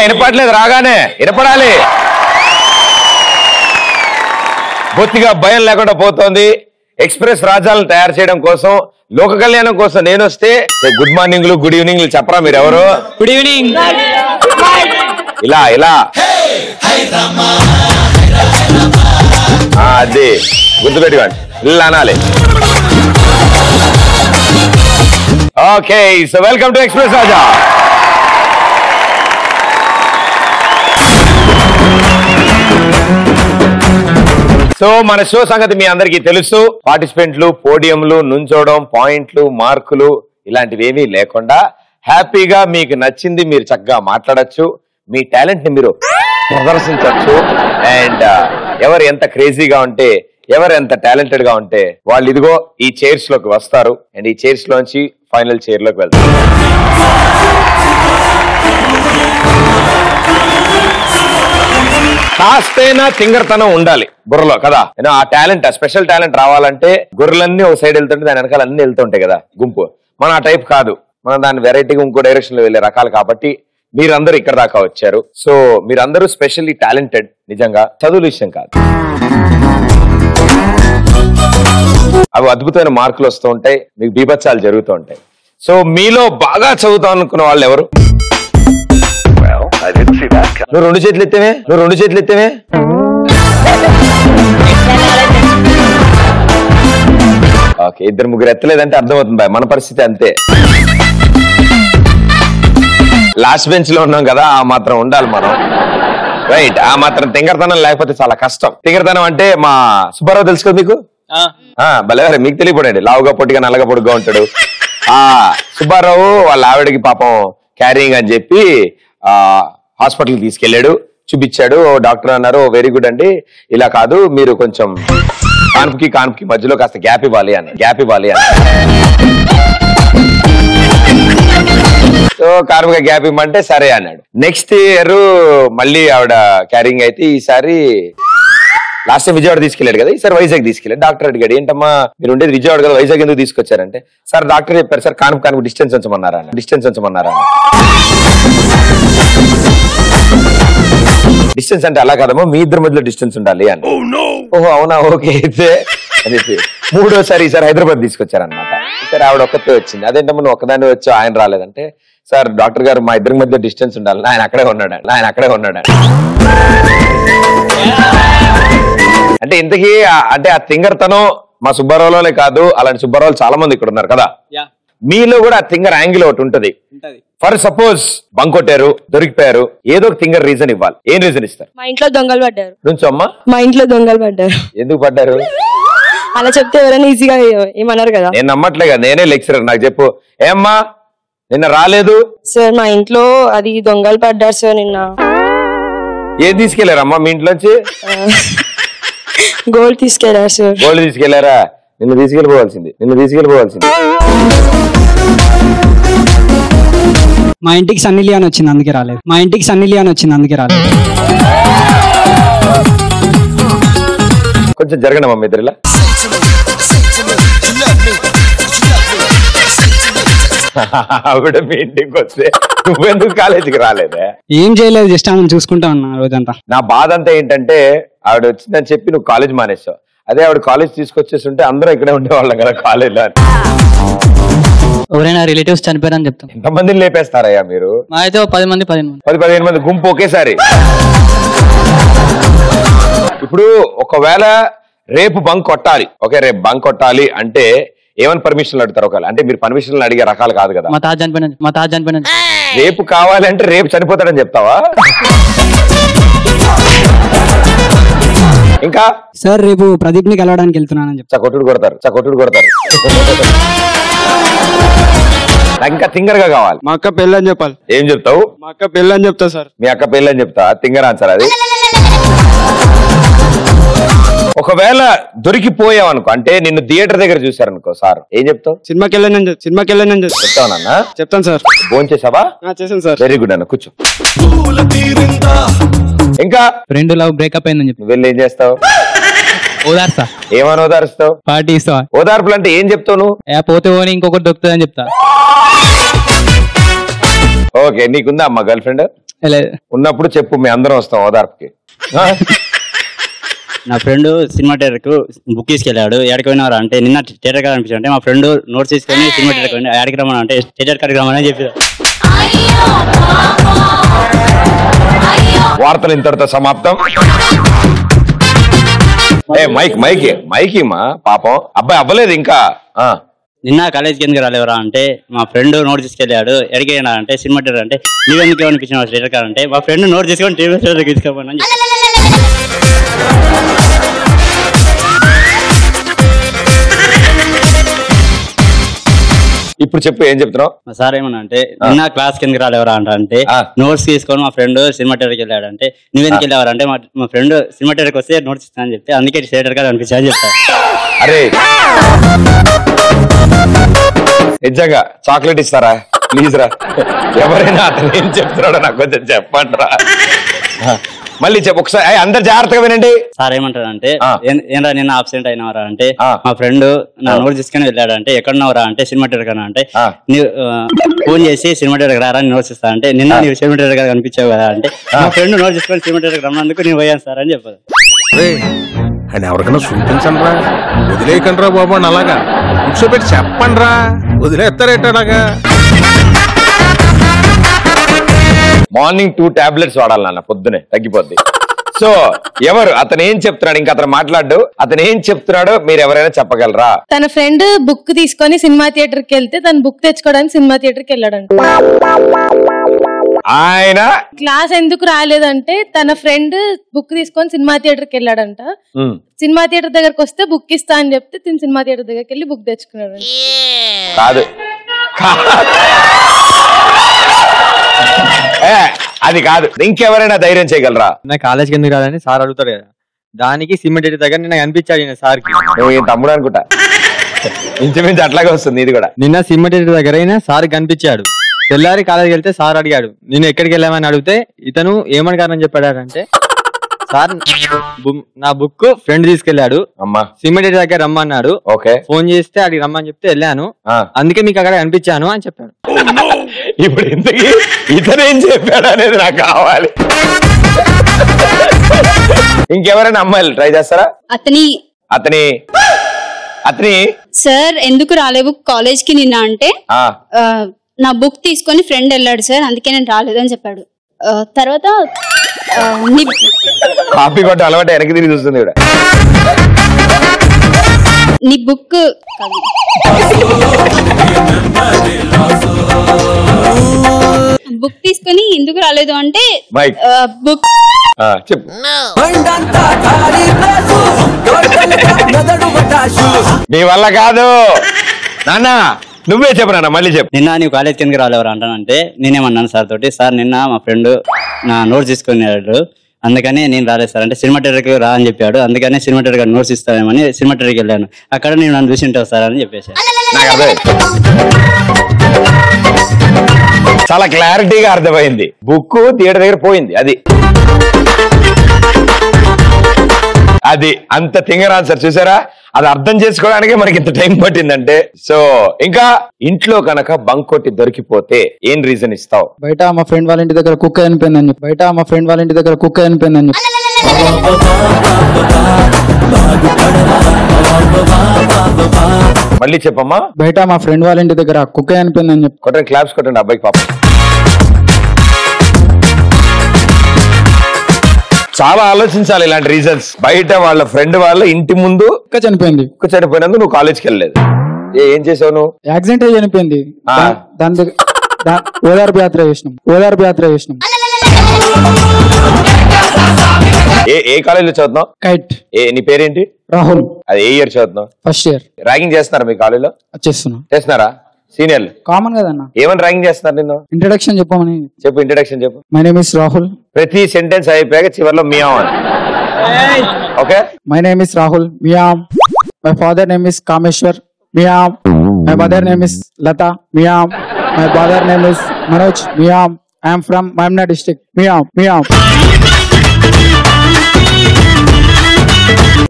వినపడలేదు రాగానే వినపడాలి. బొత్తిగా భయం లేకుండా పోతోంది. ఎక్స్ప్రెస్ రాజాలను తయారు చేయడం కోసం, లోక కళ్యాణం కోసం నేను వస్తే గుడ్ మార్నింగ్లు గుడ్ ఈవినింగ్లు చెప్పరా మీరు ఎవరు? Good evening. ఇలా ఇలా అది గుర్తుపెట్టుకోండి, ఇలా అనాలి. Okay, so welcome to express Raja. So మన షో సంగతి మీ అందరికీ తెలుసు. పార్టిసిపెంట్లు పోడియంలు, నుంచోవడం, పాయింట్లు, మార్కులు ఇలాంటివి ఏమీ లేకుండా హ్యాపీగా మీకు నచ్చింది మీరు చక్కగా మాట్లాడచ్చు, మీ టాలెంట్ ని మీరు ప్రదర్శించవచ్చు. అండ్ ఎవరు ఎంత క్రేజీగా ఉంటే, ఎవరు ఎంత టాలెంటెడ్ గా ఉంటే వాళ్ళు ఇదిగో ఈ చైర్స్ లోకి వస్తారు. అండ్ ఈ చైర్స్ లోంచి ఫైనల్ చైర్ లోకి వెళ్తారు. కాస్తైనా తింగరతనం ఉండాలి బుర్రలో కదా. ఆ టాలెంట్, ఆ స్పెషల్ టాలెంట్ రావాలంటే గొర్రెలన్నీ ఒక సైడ్ వెళ్తుంటే దాని వెనకాల అన్ని వెళ్తుంటాయి కదా గుంపు. మనం ఆ టైప్ కాదు, మనం దాన్ని వెరైటీగా ఇంకో డైరెక్షన్ లో వెళ్ళే రకాలు. కాబట్టి మీరందరూ ఇక్కడ దాకా వచ్చారు. సో మీరందరూ స్పెషల్లీ టాలెంటెడ్. నిజంగా చదువుల విషయం కాదు, అవి అద్భుతమైన మార్కులు వస్తూ ఉంటాయి, మీకు బీభత్సాలు జరుగుతూ ఉంటాయి. సో మీలో బాగా చదువుతాం అనుకున్న వాళ్ళు ఎవరు? నువ్వు రెండు చేతులు ఎత్తేవే. ఓకే, ఇద్దరు ముగ్గురు ఎత్తలేదంటే అర్థమవుతుంది మన పరిస్థితి అంతే. లాస్ట్ బెంచ్ లో ఉన్నాం కదా, ఆ మాత్రం ఉండాలి మనం. రైట్, ఆ మాత్రం తింగరతనం లేకపోతే చాలా కష్టం. తింగరతనం అంటే మా సుబ్బారావు తెలుసు కదా మీకు? భలేవారే, మీకు తెలియపడండి. లావుగా పొట్టిగా నల్లగా పొడుగ్గా ఉంటాడు. ఆ సుబ్బారావు వాళ్ళ ఆవిడకి పాపం క్యారింగ్ అని చెప్పి హాస్పిటల్ తీసుకెళ్లాడు, చూపించాడు. డాక్టర్ అన్నారు వెరీ గుడ్ అండి, ఇలా కాదు మీరు కొంచెం కాన్పుకి మధ్యలో కాస్త గ్యాప్ ఇవ్వాలి అన్న. సో కాన్పుగా గ్యాప్ ఇవ్వమంటే సరే అన్నాడు. నెక్స్ట్ ఇయర్ మళ్ళీ ఆవిడ క్యారింగ్ అయితే ఈసారి లాస్ట్ టైం విజయవాడ తీసుకెళ్లాడు కదా, ఈసారి వైజాగ్ తీసుకెళ్ళాడు. డాక్టర్ అడిగాడు ఏంటమ్మా మీరు ఉండేది విజయవాడ కదా, వైజాగ్ ఎందుకు తీసుకొచ్చారంటే సార్ డాక్టర్ చెప్పారు సార్ కాన్పు డిస్టెన్స్ ఉంచమన్నారా. డిస్టెన్స్ అంటే అలా కదమ్మా, మీ ఇద్దరి మధ్యలో డిస్టెన్స్ ఉండాలి అని. ఓహో అవునా, ఓకే అయితే అనేసి మూడోసారి ఈసారి హైదరాబాద్ తీసుకొచ్చారనమాట. ఈసారి ఆవిడ ఒక్కతే వచ్చింది. అదేంటమ్మా నువ్వు ఒక్కదాన్ని వచ్చావు ఆయన రాలేదంటే సార్ డాక్టర్ గారు మా ఇద్దరి మధ్య డిస్టెన్స్ ఉండాలి, ఆయన అక్కడే ఉన్నాడు. అంటే ఇంతకీ అంటే ఆ తింగర్తనం మా సుబ్బారావులోనే కాదు, అలాంటి సుబ్బారావులు చాలా మంది ఇక్కడ ఉన్నారు కదా. మీలో కూడా ఆ తింగర్ యాంగిల్ ఒకటి ఉంటది. ఫర్ సపోజ్ బంకొట్టారు, దొరికిపోయారు, ఏదో ఒక తింగర్ రీజన్ ఇవ్వాలి. ఏం రీజన్ ఇస్తారు? మా ఇంట్లో దొంగలు పడ్డారు. నుంచో అమ్మా, మా ఇంట్లో దొంగలు పడ్డారు. ఎందుకు పడ్డారు? అలా చెప్తే ఎవరైనా ఈజీగా ఏమన్నారు కదా. నేను నమ్మట్లే కదా, నేనే లెక్చరర్, నాకు చెప్పు. ఏమ్మా నిన్న రాలేదు? సార్ మా ఇంట్లో అది దొంగలు పడ్డారు సార్ నిన్న. ఏం తీసుకెళ్లారమ్మా మీ ఇంట్లోంచి? గోల్డ్ తీసుకెళ్లారు సార్. గోల్డ్ తీసుకెళ్లారా? నిన్ను తీసుకెళ్ళిపోవాల్సింది. మా ఇంటికి సన్నీ లియోన్ వచ్చింది అందుకే రాలేదు. కొంచెం జరగనమ్మా మీ ఇద్దరిలా. ఆవిడ మీ ఇంటికి వస్తే నువ్వెందుకు కాలేజీకి రాలేదే? ఏం చేయలేదు, జస్ట్ ఆమె చూసుకుంటా ఉన్నా రోజంతా. నా బాధ అంతా ఏంటంటే ఆవిడ వచ్చిందని చెప్పి నువ్వు కాలేజ్ మానేసావు. అదే ఆవిడ కాలేజ్ తీసుకొచ్చేస్తుంటే అందరూ ఇక్కడే ఉండేవాళ్ళం కదా కాలేజ్లో. ఎవరైనా రిలేటివ్స్ చనిపోయారని చెప్తాం. ఎంతమందిని లేపేస్తారయ్యా మీరు? మా అయితే 10-15 మంది గుంపు ఒకేసారి. ఇప్పుడు ఒకవేళ రేపు బంక్ కొట్టాలి, రేపు బంక్ కొట్టాలి అంటే ఏమని పర్మిషన్లు అడుగుతారు? ఒకవేళ అంటే మీరు పర్మిషన్లు అడిగే రకాలు కాదు కదా. మా తాత చనిపోయిన రేపు కావాలంటే రేపు చనిపోతాడని చెప్తావా? ఇంకా సార్ రేపు ప్రదీప్ ని కలవడానికి వెళ్తున్నానని చెప్తా. కొట్టుడు కొడతారు. ఇంకా తింగర్ గా కావాలి. మా అక్క పెళ్ళని చెప్పాలి. ఏం చెప్తావు? మా అక్క పెళ్ళని చెప్తా సార్. మీ అక్క పెళ్ళని చెప్తా, తింగర్ ఆన్సర్ అది. ఒకవేళ దొరికిపోయావనుకో, అంటే నిన్ను థియేటర్ దగ్గర చూసారనుకో సార్, ఏం చెప్తావు? సినిమాకి వెళ్ళని చెప్తావు నాన్న? చెప్తాను సార్. భోంచేసావా? చేశాను సార్. వెరీ గుడ్ అన్న, కూర్చో. ఇంకా ఫ్రెండ్ లవ్ బ్రేకప్ అయిందని చెప్పి వెళ్ళి ఏం చేస్తావు? ఓదార్స్తా. ఏమని ఓదారుస్తావు? పార్టీ ఇస్తావా? ఓదార్పులు అంటే ఏం చెప్తావు నువ్వు? పోతే పోని ఇంకొకటి దొరుకుతుంది అని చెప్తా. ఓకే, నీకుందా అమ్మా గర్ల్ ఫ్రెండ్? లేదు. ఉన్నప్పుడు చెప్పు, మీ అందరం వస్తాం ఓదార్పుకి. ఆ? నా ఫ్రెండ్ సినిమా థియేటర్ కు బుక్ తీసుకెళ్ళాడు. ఎక్కడికి పోయినారా అంటే నిన్న థియేటర్ కాడ అనిపించింది. అంటే మా ఫ్రెండ్ నోట్స్ తీసుకొని సినిమా థియేటర్ పోయి ఎక్కడికి రమ్మని అంటే థియేటర్ కాడికి రమ్మని చెప్పారు. వార్తలు ఇంతటితో సమాప్తం. మైకి మా పాపం అబ్బాయి అవ్వలేదు ఇంకా. నిన్న కాలేజ్కి ఎందుకు రాలేవరా అంటే మా ఫ్రెండ్ నోట్ తీసుకెళ్ళాడు. ఎక్కడికి అయినా అంటే సినిమా థియేటర్ అంటే నీవెందుకు అనిపించిన థియేటర్ కాడ అంటే మా ఫ్రెండ్ నోట్ తీసుకొని థియేటర్ తీసుకోమని చెప్పి. ఇప్పుడు చెప్పు, ఏం చెప్తున్నావు? మా సార్ ఏమన్నా అంటే నిన్న క్లాస్ కిందకి రాలేవరా అంటే నోట్స్ తీసుకొని మా ఫ్రెండ్ సినిమా థియేటర్కి వెళ్ళాడు. అంటే నువ్వెందుకు వెళ్ళావరా అంటే మా ఫ్రెండ్ సినిమా థియేటర్కి వస్తే నోట్స్ ఇస్తాను అని చెప్తే అందుకే థియేటర్ కాడ అనిపించాలని చెప్తాను. అరే నిజంగా చాక్లెట్ ఇస్తారా ప్లీజ్ రా? ఎవరైనా అతను ఏం చెప్తున్నాడో నాకు కొంచెం చెప్పండి రా. మళ్ళీ చెప్పు ఒకసారి, అందరు జాగ్రత్తగా వినండి. సార్ ఏమంటారంటే ఏంరా నిన్న ఆబ్సెంట్ అయినవరా అంటే మా ఫ్రెండ్ నా నోట్ తీసుకొని వెళ్ళాడు. అంటే ఎక్కడున్నావురా అంటే సినిమా థియేటర్ కన్నా అంటే నీవు ఫోన్ చేసి సినిమా థియేటర్ రారా నోట్స్ ఇస్తా అంటే నిన్న నీవు సినిమా థియేటర్ కదా కనిపించావు కదా అంటే మా ఫ్రెండ్ నోట్ తీసుకొని సినిమా థియేటర్ రమ్మన్నందుకు నేను పోయాను సార్ అని చెప్పారు. అని ఎవరికైనా చూపించండి రా, వదిలేయకండి రా బాబు అని అలాగా కూర్చోబెట్టి చెప్పండి రా, వదిలేస్తారేటలాగా. మార్నింగ్ 2 టాబ్లెట్స్ వాడాలి నాన్న, పొద్దునే తగ్గిపోద్ది. సో ఎవరు అతను ఏం చెప్తున్నాడు? ఇంకా అతను మాట్లాడు. అతను ఏం చెప్తున్నాడో మీరు ఎవరైనా చెప్పగలరా? తన ఫ్రెండ్ బుక్ తీసుకొని సినిమా థియేటర్ కి వెళ్తే తను బుక్ తెచ్చుకోవడానికి సినిమా థియేటర్ కి వెళ్ళాడంట. ఆయన క్లాస్ ఎందుకు రాలేదంటే తన ఫ్రెండ్ బుక్ తీసుకొని సినిమా థియేటర్ కి వెళ్ళాడంట. సినిమా థియేటర్ దగ్గరకు వస్తే బుక్ ఇస్తా అని చెప్తే తిని సినిమా థియేటర్ దగ్గరికి వెళ్ళి బుక్ తెచ్చుకున్నాడు. కాదు, అది కాదు. ఇంకెవరైనా ధైర్యం చేయగలరా? నా కాలేజ్కి ఎందుకు రాదని సార్ అడుగుతాడు కదా, దానికి సినిమా థియేటర్ దగ్గర నిన్న కనిపించాడు సార్ కి. నువ్వు తమ్ముడు అనుకుంటా, ఇంచుమించు అట్లాగే వస్తుంది ఇది కూడా. నిన్న సినిమా థియేటర్ దగ్గర సార్ కనిపించాడు. తెల్లారి కాలేజ్కి వెళ్తే సార్ అడిగాడు నేను ఎక్కడికి వెళ్ళామని అడిగితే ఇతను ఏమని కారణం చెప్పాడంటే సార్ నా బుక్ ఫ్రెండ్ తీసుకెళ్లాడు, సినిమా థియేటర్ దగ్గర రమ్మన్నాడు, ఫోన్ చేస్తే అడిగి రమ్మని చెప్తే వెళ్ళాను, అందుకే మీకు అక్కడ కనిపించాను అని చెప్పాడు. ఇప్పుడు ఇంతకీ ఇతను ఏం చెప్పాడు అనేది నాకు కావాలి. ఇంకెవరైనా అమ్మాయిలు ట్రై చేస్తారా? అతని సార్ ఎందుకు రాలేవు కాలేజ్ కి నిన్న అంటే నా బుక్ తీసుకొని ఫ్రెండ్ వెళ్ళాడు సార్, అందుకే నేను రాలేదు అని చెప్పాడు. తర్వాత కాపీ కొట్ట అలవాటు వెనక్కి తిరిగి చూస్తుంది కూడా. నీ బుక్ తీసుకొని ఎందుకు రాలేదు అంటే బుక్ చెప్పు. మీ వల్ల కాదు నాన్న, నువ్వే చెప్పు నాన్న, మళ్ళీ చెప్పు. నిన్న నీవు కాలేజ్ కిందకి రాలేవరా అంటానంటే నేనేమన్నాను సార్ తోటి, సార్ నిన్న మా ఫ్రెండ్ నా నోట్స్ తీసుకున్నాడు అందుకని నేను రాలేదు సార్ అంటే సినిమా థియేటర్కి రా అని చెప్పాడు, అందుకని సినిమా థియేటర్ నోట్స్ ఇస్తామని సినిమా థియేటర్కి వెళ్ళాను, అక్కడ నేను నన్ను చూసి ఉంటావు సార్ అని చెప్పేసి. చాలా క్లారిటీగా అర్థమైంది. బుక్ థియేటర్ దగ్గర పోయింది, అది అంత థింగర్ ఆన్సర్. చూసారా, అది అర్థం చేసుకోవడానికే మనకి ఇంత టైం పట్టిందంటే. సో ఇంకా ఇంట్లో కనుక బంక్ కొట్టి దొరికిపోతే ఏం రీజన్ ఇస్తావు? బయట మా ఫ్రెండ్ వాళ్ళ ఇంటి దగ్గర కుక్క చనిపోయిందని చెప్పి. మళ్ళీ చెప్పమ్మా. బయట మా ఫ్రెండ్ వాళ్ళ ఇంటి దగ్గర కుక్క చనిపోయిందని చెప్పి. కొట్టండి, క్లాప్స్ కొట్టండి అబ్బాయికి పాప. చాలా ఆలోచించాలి ఇలాంటి రీజన్స్. బయట వాళ్ళ ఫ్రెండ్ వాళ్ళ ఇంటి ముందు కుక్క చనిపోయినందుకు నువ్వు కాలేజ్కి వెళ్ళలేదు. ఏం చేసావు నువ్వు? యాక్సిడెంట్ అయ్యి చనిపోయింది, దాని దగ్గర ఓదార్పు యాత్ర చేసినాం. ఏ కాలేజీలో చదువుతున్నావు? కైట్. నీ పేరేంటి? రాహుల్. అది ఏ ఇయర్ చదువుతున్నావు? First year. ర్యాగింగ్ చేస్తున్నారా మీ కాలేజీలో? చేస్తున్నారా? సీనియర్లు కామన్ కదన్నా. ఏమని ర్యాగింగ్ చేస్తున్నారు నిన్ను? ఇంట్రడక్షన్ చెప్పమని. చెప్పు, ఇంట్రడక్షన్ చెప్పు. My name is Rahul. ప్రతి సెంటెన్స్ అయిపోయాక చివరిలో మియాం అని. Okay. My name is Rahul, మియాం. My father name is Kameshwar, మియాం. My mother name is Lata, మియాం. My brother name is Manoj, మియాం. I am from Mamna district. మియాం.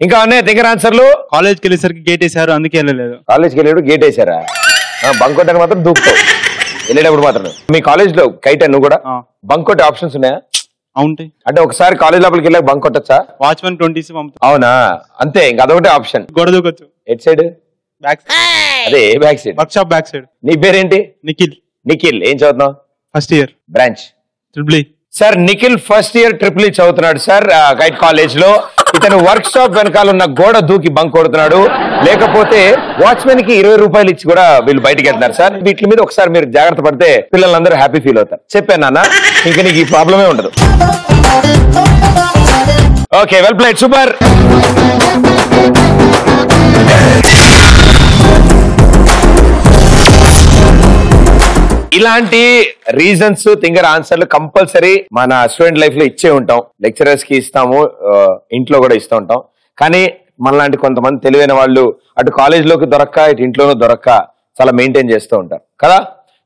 ఇంకా ఉన్నాయి దగ్గర ఆన్సర్లు. కాలేజ్కి వెళ్ళేసరికి గేట్ వేసారు, అందుకే వెళ్ళలేదు. కాలేజ్కి వెళ్ళాడు, గేట్ వేసారా? బంక్ కొట్టని మాత్రం దూకుతావు. వెళ్ళేటప్పుడు మాత్రం. మీ కాలేజ్ లో కైట్ నువ్వు కూడా బంక్ కొట్టే ఆప్షన్స్ ఉన్నాయా? అవుంటాయి. అంటే ఒకసారి కాలేజ్ లోపలికి వెళ్ళాక బంక్ కొట్టచ్చా? వాచ్మెన్ 20 పంపుతా. అవునా? అంతే, ఇంకా అదొకటే ఆప్షన్. గోడ దూకొచ్చు. At side? బ్యాక్. అదే back side. Workshop back side. నీ పేరేంటి? నిఖిల్. నిఖిల్ ఏం చదువుతున్నావు? First year. Branch? Triple. Sir Nikhil first year triple చదువుతున్నాడు సార్ గైడ్ కాలేజ్ లో. ఇతను వర్క్ షాప్ వెనకాల ఉన్న గోడ దూకి బంక్ కొడుతున్నాడు. లేకపోతే వాచ్మెన్ కి 20 రూపాయలు ఇచ్చి కూడా వీళ్ళు బయటకు వెళ్తున్నారు సార్. వీటి మీద ఒకసారి మీరు జాగ్రత్త పడితే పిల్లలందరూ హ్యాపీ ఫీల్ అవుతారు. చెప్పాను నాన్న, ఇంకా నీకు ఈ ప్రాబ్లమే ఉండదు. Okay, well played, super. ఇలాంటి రీజన్స్ తింగర్ ఆన్సర్లు కంపల్సరీ మన స్టూడెంట్ లైఫ్ లో ఇచ్చే ఉంటాం. లెక్చరర్స్ కి ఇస్తాము, ఇంట్లో కూడా ఇస్తూ ఉంటాం. కానీ మనలాంటి కొంతమంది తెలివైన వాళ్ళు అటు కాలేజ్ లోకి దొరక్క ఇటు ఇంట్లోనూ దొరక్క చాలా మెయింటైన్ చేస్తూ ఉంటారు కదా.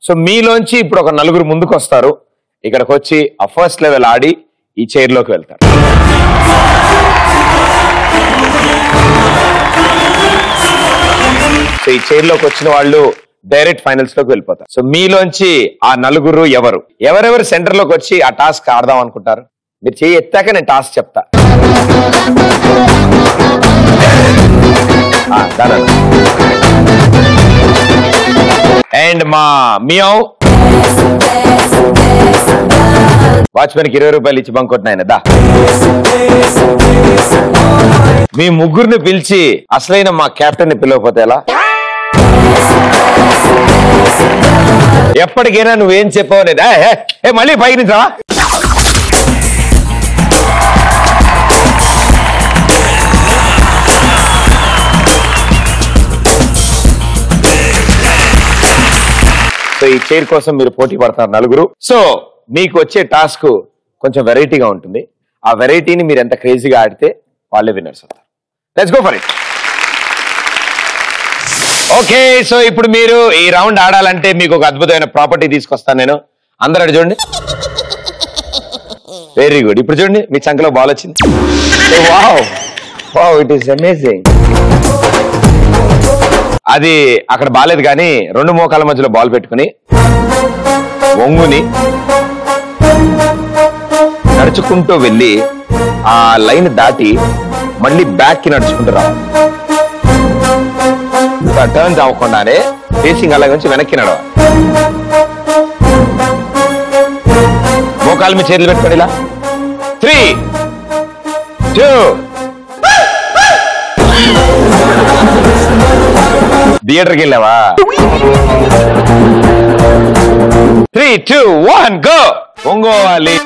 సో మీలోంచి ఇప్పుడు ఒక నలుగురు ముందుకు వస్తారు. ఇక్కడికి వచ్చి ఆ ఫస్ట్ లెవెల్ ఆడి ఈ చైర్ లోకి వెళ్తారు. సో ఈ చైర్ లోకి వచ్చిన వాళ్ళు డైరెక్ట్ ఫైనల్స్ లోకి వెళ్ళిపోతారు. సో మీలోంచి ఆ నలుగురు ఎవరెవరు సెంటర్ లోకి వచ్చి ఆ టాస్క్ ఆడదాం అనుకుంటారు? మీరు చేయి ఎత్తాక నేను టాస్క్ చెప్తా. అండ్ మా మియావ్ వాచ్మెన్ కి 20 రూపాయలు ఇచ్చి బంక్ కొట్టినాయన దా. మీ ముగ్గురిని పిలిచి అసలైన మా కెప్టెన్ ని పిలవకపోతే ఎలా? ఎప్పటికైనా నువ్వేం చెప్పావు అనేది మళ్ళీ పైకి నుంచి రా. సో ఈ చైర్ కోసం మీరు పోటీ పడతారు నలుగురు. సో మీకు వచ్చే టాస్క్ కొంచెం వెరైటీగా ఉంటుంది. ఆ వెరైటీని మీరు ఎంత క్రేజీగా ఆడితే వాళ్ళే విన్నర్స్ అవుతారు. Let's go for it. Okay, so ఇప్పుడు మీరు ఈ రౌండ్ ఆడాలంటే మీకు ఒక అద్భుతమైన ప్రాపర్టీ తీసుకొస్తాను నేను. అందరూ అటు చూడండి. Very good. ఇప్పుడు చూడండి, మీ చంకలో బాల్ వచ్చింది. Wow wow, it is amazing. అది అక్కడ బాలేదు కానీ 2 మోకాల మధ్యలో బాల్ పెట్టుకుని వంగుని నడుచుకుంటూ వెళ్ళి ఆ లైన్ దాటి మళ్ళీ బ్యాక్ కి నడుచుకుంటూ రావాలి. టర్న్స్ అవ్వకుండానే ఫేసింగ్ అలాగే నుంచి వెనక్కి నడవాలి. మోకాలు మీ చేతులు పెట్టుకోండి ఇలా. 3, 2 థియేటర్కి వెళ్ళావా? 3, 2, 1 గో. ఒంగోవాలి.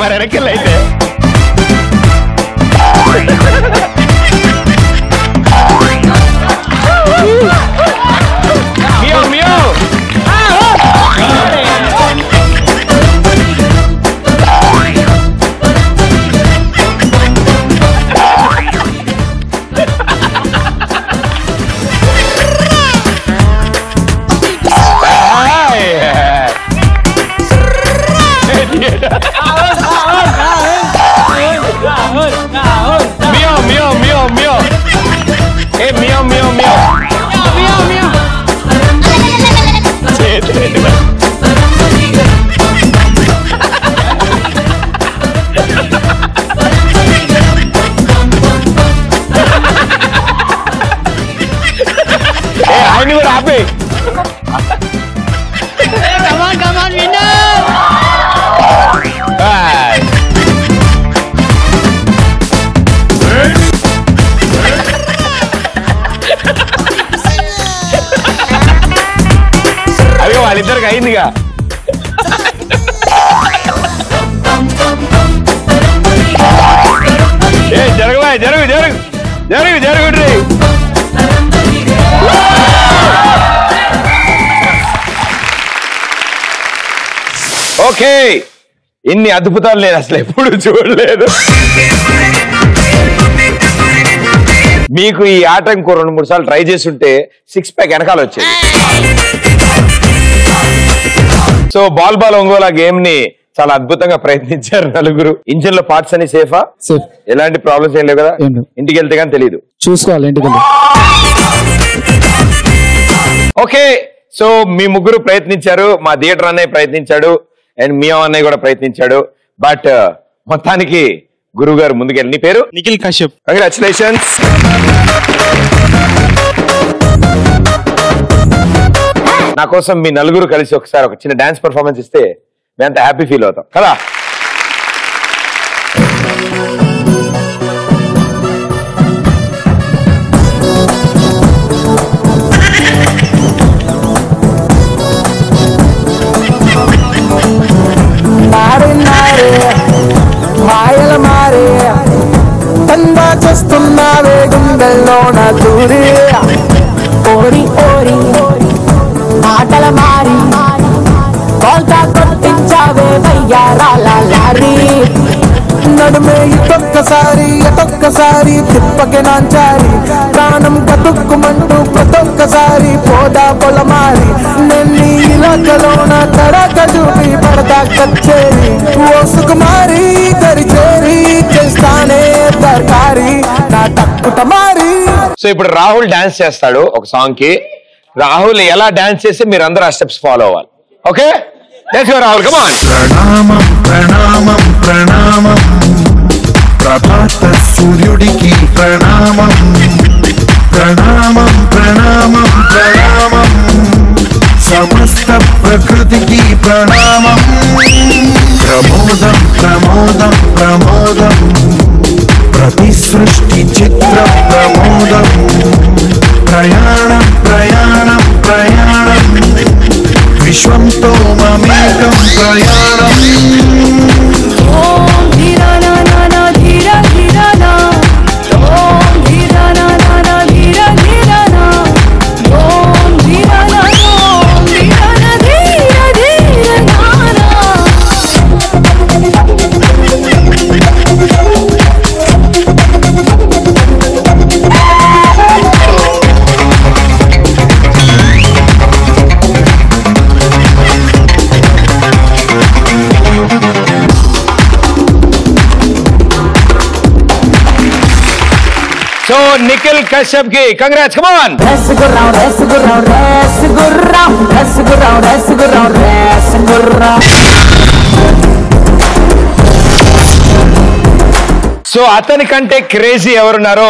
మరి వెనకెళ్ళి అయితే వాళ్ళిద్దరికి అయిందిగా. జరగవా, జరుగు జరుగు జరుగు జరుగుడ్రి. ఓకే, ఇన్ని అద్భుతాలు నేను అసలు ఎప్పుడు చూడలేదు. మీకు ఈ ఆట ఇంకో 2-3 సార్లు ట్రై చేసి ఉంటే 6 ప్యాక్ వెనకాల వచ్చేది. సో బాల్ ఒంగోలా గేమ్ ని చాలా అద్భుతంగా ప్రయత్నించారు నలుగురు. ఇంజిన్ లో పార్ట్స్ అన్ని సేఫా? సేఫ్. ఎలాంటి ప్రాబ్లమ్స్ ఏం లేవు కదా? ఇంటికి వెళ్తే కానీ తెలియదు, చూసుకోవాలి ఇంటికి వెళ్ళి. ఓకే, సో మీ ముగ్గురు ప్రయత్నించారు, మా థియేటర్ అన్నయ్య ప్రయత్నించాడు, అండ్ మియా అన్నయ్య కూడా ప్రయత్నించాడు. బట్ మొత్తానికి గురువు గారు ముందుకెళ్ళి. నీ పేరు? నిఖిల్ కశ్యప్. కంగ్రాచులేషన్స్. నా కోసం మీ నలుగురు కలిసి ఒకసారి ఒక చిన్న డాన్స్ పర్ఫార్మెన్స్ ఇస్తే మేమంతా హ్యాపీ ఫీల్ అవుతాం కదా. మాయల మారే తందా చేస్తున్నావే గుండెల్లో నా దూరి ఓరి ఓరి ఆటల మారి కోల్తా కొట్టించావే వయ్యారాల లారీ నడుమే ఇటొక్కసారి ఎటొక్కసారి తిప్పకే నాంచారి ప్రాణం కతుక్కుమంటూ ప్రతొక్కసారి పోదా పొలమారి నెల్లి ఇలాకలోన తడక చూపి పడతా కచ్చేరి ఓ సుకుమారి దరిచేరి చేస్తానే దర్కారి నా తక్కుట మారి. సో ఇప్పుడు రాహుల్ డాన్స్ చేస్తాడు ఒక సాంగ్ కి. రాహుల్ ఎలా డాన్స్ చేసి మీరు అందరూ ఆ స్టెప్స్ ఫాలో అవ్వాలి. Okay, let's go Rahul, come on. ప్రణామం ప్రణామం ప్రణామం ప్రభాత సూర్యుడికి ప్రణామం ప్రణామం ప్రణామం ప్రణామం సమస్త ప్రకృతికి ప్రణామం ప్రమోదం ప్రమోదం ప్రమోదం ప్రతి సృష్టి చిత్ర ప్రమోదం ప్రయాణం ప్రయాణం ప్రయాణం విశ్వంతో మమేకం ప్రయాణం. ఓం ధీరానా నానా ధీరా ధీరానా ఓం ధీరానా నానా ధీరా ధీరానా ఓం ధీరానా ధీరా ధీరానా. సో నిఖిల్ కశ్యప్ కి కంగ్రాట్స్, కమ్ ఆన్. రసగుర్రం రసగుర్రం రసగుర్రం రసగుర్రం రసగుర్రం రసగుర్రం. సో అతని కంటే క్రేజీ ఎవరున్నారో,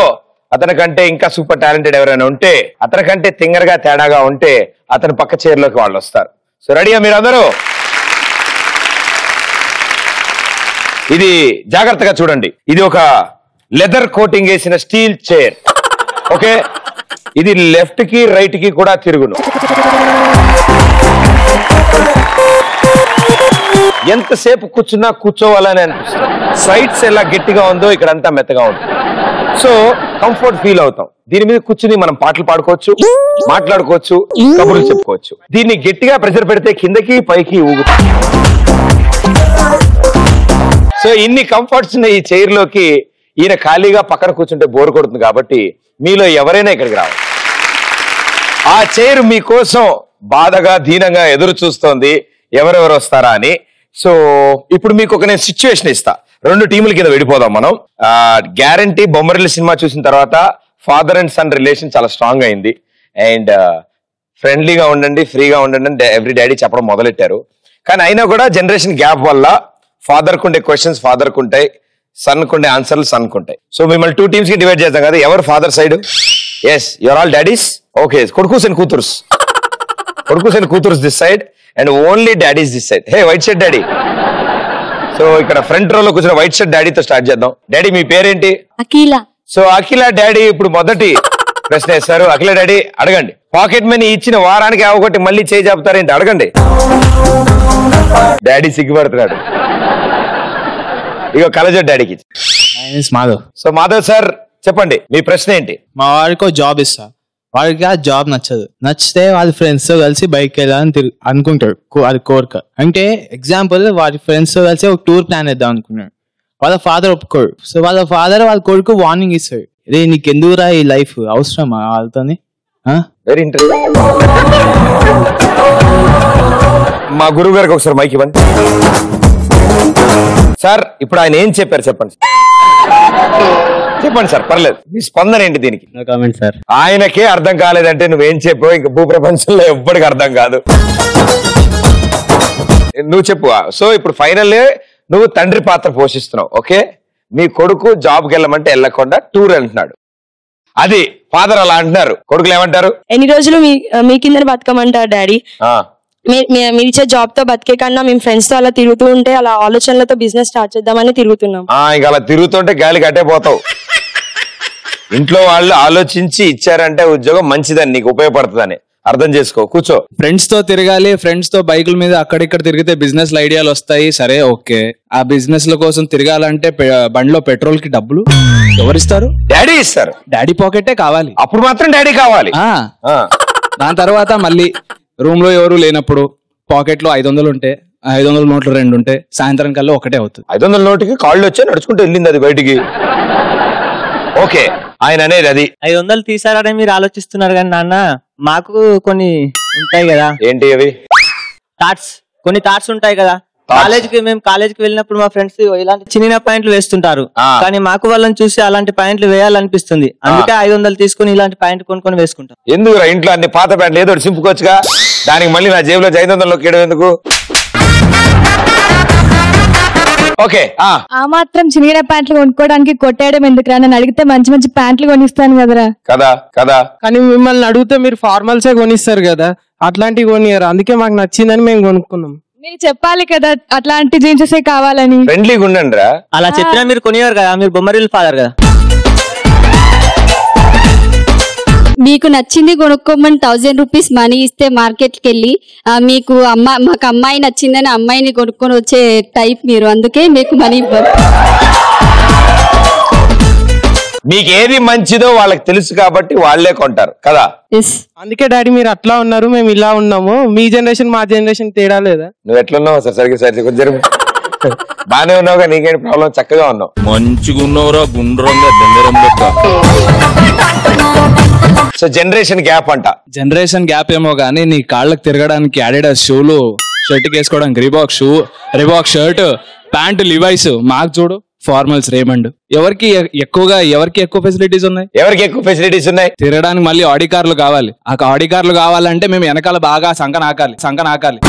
అతని కంటే ఇంకా సూపర్ టాలెంటెడ్ ఎవరైనా ఉంటే, అతని కంటే తింగరగా తేడాగా ఉంటే అతని పక్క చైర్లోకి వాళ్ళు వస్తారు. సో రెడీయా మీరందరూ? ఇది జాగ్రత్తగా చూడండి. ఇది ఒక లెదర్ కోటింగ్ వేసిన స్టీల్ చైర్. ఓకే, ఇది లెఫ్ట్ కి రైట్ కి కూడా తిరుగును. ఎంతసేపు కూర్చున్నా కూర్చోవాలని అనిపిస్తుంది. సైడ్స్ ఎలా గట్టిగా ఉందో ఇక్కడ అంతా మెత్తగా ఉంటుంది. సో కంఫర్ట్ ఫీల్ అవుతాం. దీని మీద కూర్చుని మనం పాటలు పాడుకోవచ్చు, మాట్లాడుకోవచ్చు, కబుర్లు చెప్పుకోవచ్చు. దీన్ని గట్టిగా ప్రెషర్ పెడితే కిందకి పైకి ఊగుతాం. సో ఇన్ని కంఫర్ట్స్ ఉన్న ఈ చైర్ లోకి ఈయన ఖాళీగా పక్కన కూర్చుంటే బోర్ కొడుతుంది. కాబట్టి మీలో ఎవరైనా ఇక్కడికి రావాలి. ఆ చైర్ మీకోసం బాధగా దీనంగా ఎదురు చూస్తోంది ఎవరెవరు వస్తారా అని. సో ఇప్పుడు మీకు ఒక నేను సిచ్యువేషన్ ఇస్తా. 2 టీముల కింద విడిపోదాం మనం. గ్యారంటీ బొమ్మరిల్లు సినిమా చూసిన తర్వాత ఫాదర్ అండ్ సన్ రిలేషన్ చాలా స్ట్రాంగ్ అయింది. అండ్ ఫ్రెండ్లీగా ఉండండి, ఫ్రీగా ఉండండి అని ఎవ్రీ డాడీ చెప్పడం మొదలెట్టారు. కానీ అయినా కూడా జనరేషన్ గ్యాప్ వల్ల ఫాదర్ కుండే క్వశ్చన్స్ ఫాదర్ కుంటాయి, సన్ కుండే ఆన్సర్లు సన్ కుంటాయి. సో మిమ్మల్ని 2 టీమ్స్ కి డివైడ్ చేద్దాం కదా. ఎవరు father side? Yes, your all daddies. Okay, కొడుకుస్ అండ్ కూతుర్స్. కొడుకుస్ అండ్ కూతుర్స్ this side and only daddies this side. Hey white shirt daddy. So ఇక్కడ ఫ్రంట్ రోలో కూర్చున్న వైట్ షర్ట్ డాడీతో స్టార్ట్ చేద్దాం. డాడీ మీ పేరేంటి? అఖిల. సో అఖిల డాడీ ఇప్పుడు మొదటి ప్రశ్న వేస్తారు. అఖిల డాడీ అడగండి. పాకెట్ మనీ ఇచ్చిన వారానికి ఒకటి మళ్ళీ చేయి చెప్తారేంటి? అడగండి. డాడీ సిగ్గుపడుతున్నాడు. ఇక కలజోడ్ డాడీకి. మాధవ్. సో మాధవ్ సార్ చెప్పండి, మీ ప్రశ్న ఏంటి? మా వాడికి జాబ్ ఇస్తా, వాడికి ఆ జాబ్ నచ్చదు. నచ్చితే వాళ్ళ ఫ్రెండ్స్ తో కలిసి బైక్ వెళ్ళాలని అనుకుంటాడు. అది కోరిక. అంటే ఎగ్జాంపుల్, వాడి ఫ్రెండ్స్ తో కలిసి ఒక టూర్ ప్లాన్ వేద్దాం అనుకున్నాడు. వాళ్ళ ఫాదర్ ఒప్పుకోడు. సో వాళ్ళ ఫాదర్ వాళ్ళ కొడుకు వార్నింగ్ ఇస్తాడు, రే నీకు ఎందుకురా ఈ లైఫ్, అవసరమా వాళ్ళతోని? Very interesting. మా గురువు గారికి ఒకసారి మైక్ ఇవ్వండి. సార్ ఇప్పుడు ఆయన ఏం చెప్పారు చెప్పండి చెప్పండి సార్, పర్లేదు. మీ స్పందన ఏంటి దీనికి? No comment sir. ఆయనకే అర్థం కాలేదంటే నువ్వేం చెప్పావు ఇంకా భూప్రపంచంలో ఎవ్వడికి అర్థం కాదు. నువ్వు చెప్పు. సో ఇప్పుడు ఫైనల్ నువ్వు తండ్రి పాత్ర పోషిస్తున్నావు. ఓకే, మీ కొడుకు జాబ్కి వెళ్ళమంటే వెళ్ళకుండా టూర్ అంటున్నాడు. అది ఫాదర్ అలా అంటున్నారు, కొడుకులు ఏమంటారు? ఎన్ని రోజులు మీ కింద బతకమంటారు డాడీ. మీరు ఇచ్చే జాబ్ తో బతికే కన్నా మేము ఫ్రెండ్స్ తో అలా తిరుగుతూ ఉంటే అలా ఆలోచనలతో బిజినెస్ స్టార్ట్ చేద్దామని తిరుగుతున్నాం. ఇంకా అలా తిరుగుతుంటే గాలి కట్టే పోతావు. ఇంట్లో వాళ్ళు ఆలోచించి ఇచ్చారంటే ఉద్యోగం మంచిదని, నీకు ఉపయోగపడుతుందని అర్థం చేసుకో. కూర్చో. ఫ్రెండ్స్ తో తిరగాలి, ఫ్రెండ్స్ తో బైకుల మీద అక్కడిక్కడ తిరిగితే బిజినెస్ ఐడియాలు వస్తాయి. సరే ఓకే, ఆ బిజినెస్ ల కోసం తిరగాలంటే బండిలో పెట్రోల్ కి డబ్బులు ఎవరిస్తారు? డాడీ ఇస్తారు. డాడీ పాకెటే కావాలి. అప్పుడు మాత్రం డాడీ కావాలి. దాని తర్వాత మళ్ళీ రూమ్ లో ఎవరు లేనప్పుడు పాకెట్ లో 500 ఉంటే 500 నోట్లు 2 ఉంటే సాయంత్రం కల్లా ఒకటే అవుతుంది. 500 నోటుకి కాళ్ళు వచ్చి నడుచుకుంటూ వెళ్ళింది అది బయటికి. ఓకే, ఆయన అనేది అది. 500 తీసారని మీరు ఆలోచిస్తున్నారు కానీ నాన్న, మాకు కొన్ని ఉంటాయి కదా. ఏంటి అవి? థాట్స్, కొన్ని థాట్స్ ఉంటాయి కదా. మేము కాలేజ్కి వెళ్ళినప్పుడు మా ఫ్రెండ్స్ ఇలాంటి చిన్న పాయింట్లు వేస్తుంటారు, కానీ మాకు వాళ్ళని చూసి అలాంటి పాయింట్లు వేయాలనిపిస్తుంది. అందుకే 500 తీసుకుని ఇలాంటి పాయింట్ కొనుక్కొని వేసుకుంటాం. ఎందుకు ఇంట్లో అన్ని పాత ప్యాంట్లు ఏదో సింపుకొచ్చుగా, దానికి మళ్ళీ నా జేబులో 500 కేయడం ఎందుకు? ఓకే, ఆ మాత్రం చిన్న ప్యాంట్లు కొనుక్కోవడానికి కొట్టేయడం ఎందుకురా? నన్ను అడిగితే మంచి మంచి ప్యాంట్లు కొనిస్తాను కదరా. కదా కానీ మిమ్మల్ని అడిగితే మీరు ఫార్మల్సే కొనిస్తారు కదా, అట్లాంటివి కొనియారు. అందుకే మాకు నచ్చిందని మేము కొనుక్కున్నాం. మీరు చెప్పాలి కదా అట్లాంటి జీన్సెస్ కావాలని. ఫ్రెండ్లీగా ఉండండి రా. అలా చెప్పినా మీరు కొనివారు కదా, మీరు బొమ్మరిల్ ఫాదర్ కదా. మీకు నచ్చింది కొనుక్కోమని 1000 రూపీస్ మనీ ఇస్తే మార్కెట్కి వెళ్ళి మీకు మాకు అమ్మాయి నచ్చిందని అమ్మాయిని కొనుక్కొని వచ్చే టైప్ మీరు. అందుకే మీకు మనీ ఇవ్వరు. మీకు ఏది మంచిదో వాళ్ళకి తెలుసు కాబట్టి వాళ్ళే కొంటారు కదా. అందుకే డాడీ మీరు అట్లా ఉన్నారు, మేము ఇలా ఉన్నాము. మీ జనరేషన్ మా జనరేషన్ తేడా లేదా? నువ్వు ఎట్లున్నావు సార్? సరిగ్గా కొంచెం బానే ఉన్నావుగా, నీకేంటి ప్రాబ్లం? చక్కగా ఉన్నావు. మంచిగా ఉన్నావురా, గుండ్రంగా దండరం లెక్క. సో జనరేషన్ గ్యాప్ అంట. జనరేషన్ గ్యాప్ ఏమో గానీ నీ కాళ్ళకి తిరగడానికి అడిడాస్ షూలు, షర్ట్ వేసుకోవడానికి రిబాక్ షర్ట్, ప్యాంట్ లివైస్, మాకు చూడు ఫార్మల్స్ రేమండ్. ఎవరికి ఎక్కువ ఫెసిలిటీస్ ఉన్నాయి? ఎవరికి ఎక్కువ ఫెసిలిటీస్ ఉన్నాయి? తిరగడానికి మళ్ళీ ఆడి కార్లు కావాలి. ఆ ఆడి కార్లు కావాలంటే మేము వెనకాల బాగా సంక నాకాలి.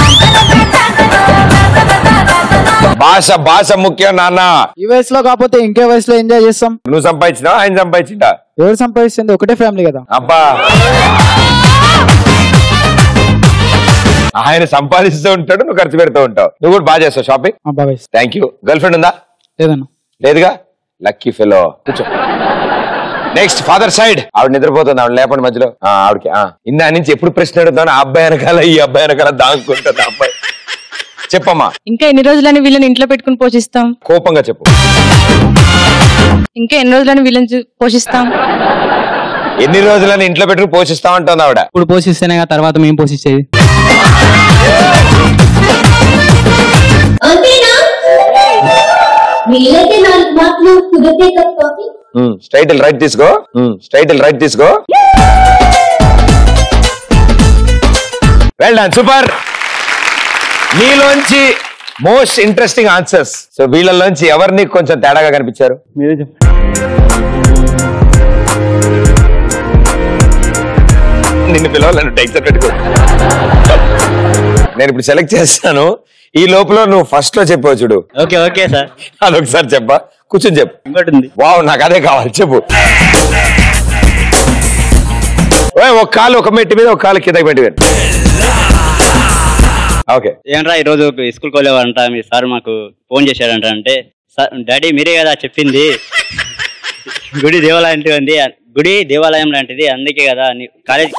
భాష ముఖ్యం నాన్న. ఈ వయసులో కాకపోతే ఇంకే వయసులో ఎంజాయ్ చేస్తాం. నువ్వు సంపాదించినావు, ఆయన సంపాదించిందా? ఎవరు సంపాదిస్తుంది? ఒకటే ఫ్యామిలీ కదా. అబ్బా, ఆయన సంపాదిస్తూ ఉంటాడు, నువ్వు ఖర్చు పెడుతూ ఉంటావు. నువ్వు కూడా బాగా చేస్తావు shopping. Thank you. Girl friend ఉందా? లేదుగా. Lucky fellow. కూర్చో. Next father side. ఆవిడ నిద్రపోతుంది, ఆవిడ లేపండి మధ్యలో. ఆవిడకి ఇందా నుంచి ఎప్పుడు ప్రశ్న అడుగుతాను, ఆ అబ్బాయి వెనకాల ఈ అబ్బాయి వెనకాల దాంగుకుంటుంది అబ్బాయి. చెప్పమ్మా. ఇంకా ఎన్ని రోజులని వీళ్ళని ఇంట్లో పెట్టుకుని పోషిస్తాం? కోపంగా చెప్పు. ఇంకా ఎన్ని రోజులని వీళ్ళని పోషిస్తాం? ఎన్ని రోజులని ఇంట్లో పెట్టుకుని పోషిస్తాం అంటుంది ఆవిడ. ఇప్పుడు పోషిస్తేనే తర్వాత మేము పోషించేది. స్ట్రైట్ రైట్ తీసుకో. Well done, super. మీలోంచి మోస్ట్ ఇంట్రెస్టింగ్ ఆన్సర్స్. సో వీళ్ళలోంచి ఎవరిని కొంచెం తేడాగా కనిపించారు? మీరే చెప్పండి. నిన్ను పిలవాలను టెక్స్ట్ పెట్టుకో. నేను ఇప్పుడు సెలెక్ట్ చేస్తాను. ఈ లోపల నువ్వు ఫస్ట్ లో చెప్పావు చూడు. Okay sir. అదొకసారి చెప్పా, కూర్చొని చెప్పు. ఇంకోటి ఉంది. వావ్, నాకు అదే కావాలి, చెప్పు. ఒక కాలు ఒక మెట్టి మీద, ఒక కాలు కిందకి పెట్టి. ఓకే. ఏంట్రా ఈరోజు స్కూల్కి వెళ్ళేవారంట, మీ సార్ మాకు ఫోన్ చేశాడంట. అంటే డాడీ మీరే కదా చెప్పింది గుడి దేవాలయం లాంటిది, అందుకే కదా కాలేజ్.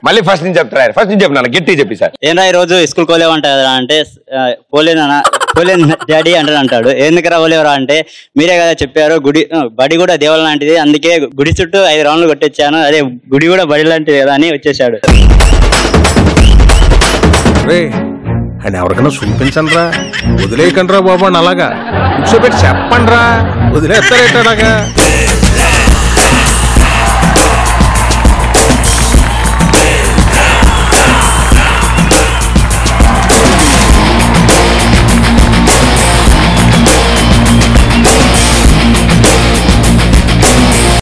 మళ్ళీ ఫస్ట్ నుంచి చెప్తారా? ఫస్ట్ నుంచి చెప్పినా గట్టి చెప్పి సార్. ఏంట్రా ఈ రోజు స్కూల్కి వెళ్ళేవంట అంటే పోలేను డాడీ అంటాడు. ఎందుకురా పోలేవరా అంటే మీరే కదా చెప్పారు బడి కూడా దేవాలయం లాంటిది, అందుకే గుడి చుట్టూ 5 రౌండ్లు కొట్టొచ్చాను, అదే గుడి కూడా బడి లాంటిది కదా అని వచ్చేసాడు. అని ఎవరికైనా చూపించండి రా, వదిలేయకండి రా బాబు అని అలాగా కూర్చోబెట్టి చెప్పండి రా, వదిలేస్తారేటలాగా.